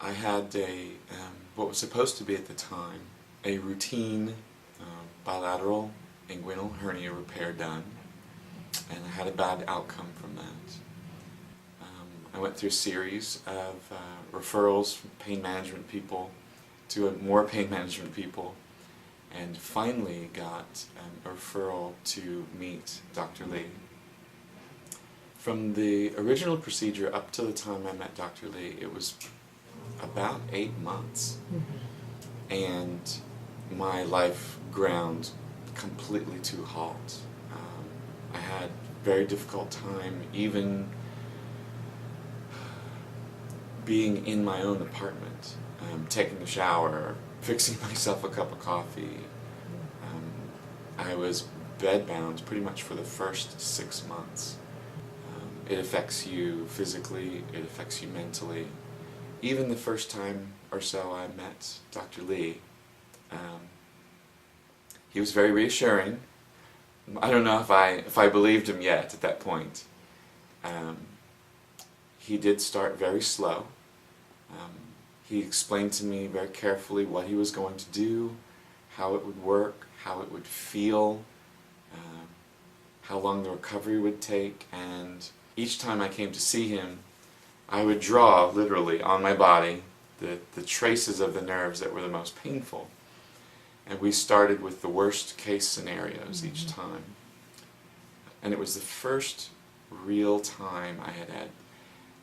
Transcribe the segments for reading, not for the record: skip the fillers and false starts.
I had what was supposed to be at the time a routine bilateral inguinal hernia repair done, and I had a bad outcome from that. I went through a series of referrals from pain management people to more pain management people, and finally got a referral to meet Dr. Lee. From the original procedure up to the time I met Dr. Lee, it was about 8 months, and my life ground completely to a halt. I had a very difficult time even being in my own apartment, taking a shower, fixing myself a cup of coffee. I was bedbound pretty much for the first 6 months. It affects you physically, it affects you mentally. Even the first time or so I met Dr. Lee, he was very reassuring. I don't know if I believed him yet at that point. He did start very slow. He explained to me very carefully what he was going to do, how it would work, how it would feel, how long the recovery would take, and each time I came to see him, I would draw, literally, on my body the traces of the nerves that were the most painful. And we started with the worst case scenarios each time. And it was the first real time I had had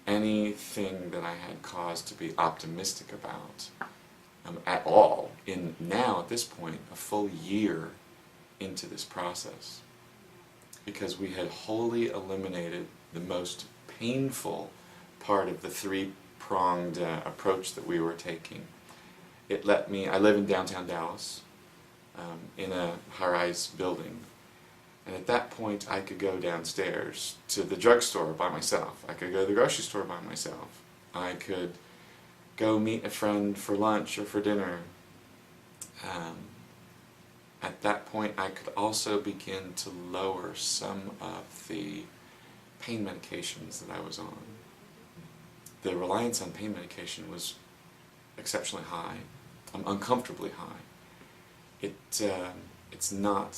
anything that I had cause to be optimistic about at all, in now, at this point, a full year into this process. Because we had wholly eliminated the most painful part of the three-pronged approach that we were taking. It let me, I live in downtown Dallas, in a high-rise building, and at that point I could go downstairs to the drugstore by myself, I could go to the grocery store by myself, I could go meet a friend for lunch or for dinner. At that point I could also begin to lower some of the pain medications that I was on. The reliance on pain medication was exceptionally high, uncomfortably high. It's not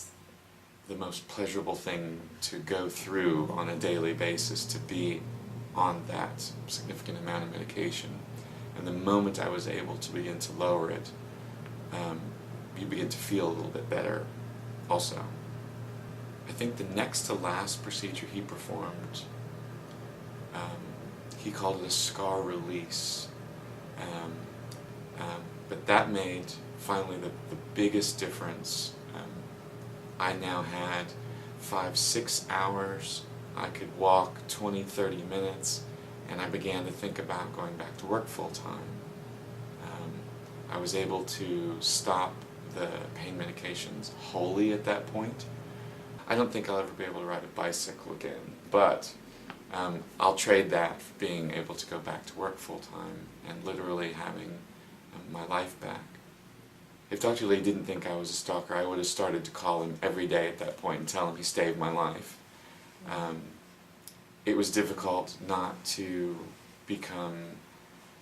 the most pleasurable thing to go through on a daily basis, to be on that significant amount of medication. And the moment I was able to begin to lower it, you begin to feel a little bit better also. I think the next to last procedure he performed, he called it a scar release. But that made finally the biggest difference. I now had 5-6 hours, I could walk 20-30 minutes, and I began to think about going back to work full-time. I was able to stop the pain medications wholly at that point. I don't think I'll ever be able to ride a bicycle again, but I'll trade that for being able to go back to work full-time and literally having my life back. If Dr. Lee didn't think I was a stalker, I would have started to call him every day at that point and tell him he saved my life. It was difficult not to become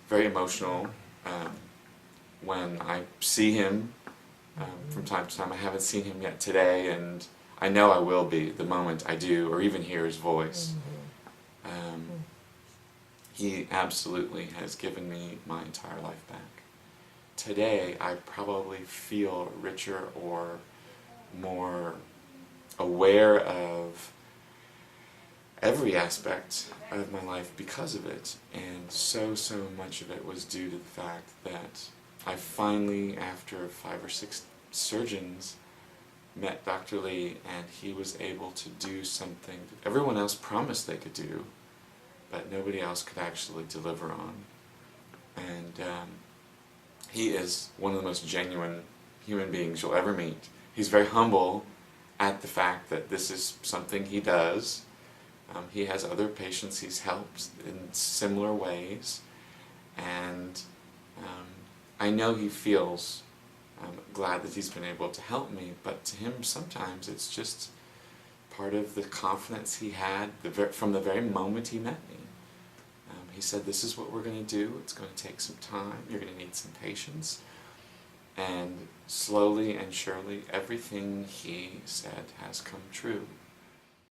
very emotional when I see him from time to time. I haven't seen him yet today, and I know I will be the moment I do, or even hear his voice. He absolutely has given me my entire life back. Today, I probably feel richer or more aware of every aspect of my life because of it, and so much of it was due to the fact that I finally, after 5 or 6 surgeons, met Dr. Lee, and he was able to do something that everyone else promised they could do, but nobody else could actually deliver on. And he is one of the most genuine human beings you'll ever meet. He's very humble at the fact that this is something he does. He has other patients he's helped in similar ways, and I know he feels glad that he's been able to help me, but to him sometimes it's just part of the confidence he had from the very moment he met me. He said, this is what we're going to do. It's going to take some time. You're going to need some patience. And slowly and surely, everything he said has come true.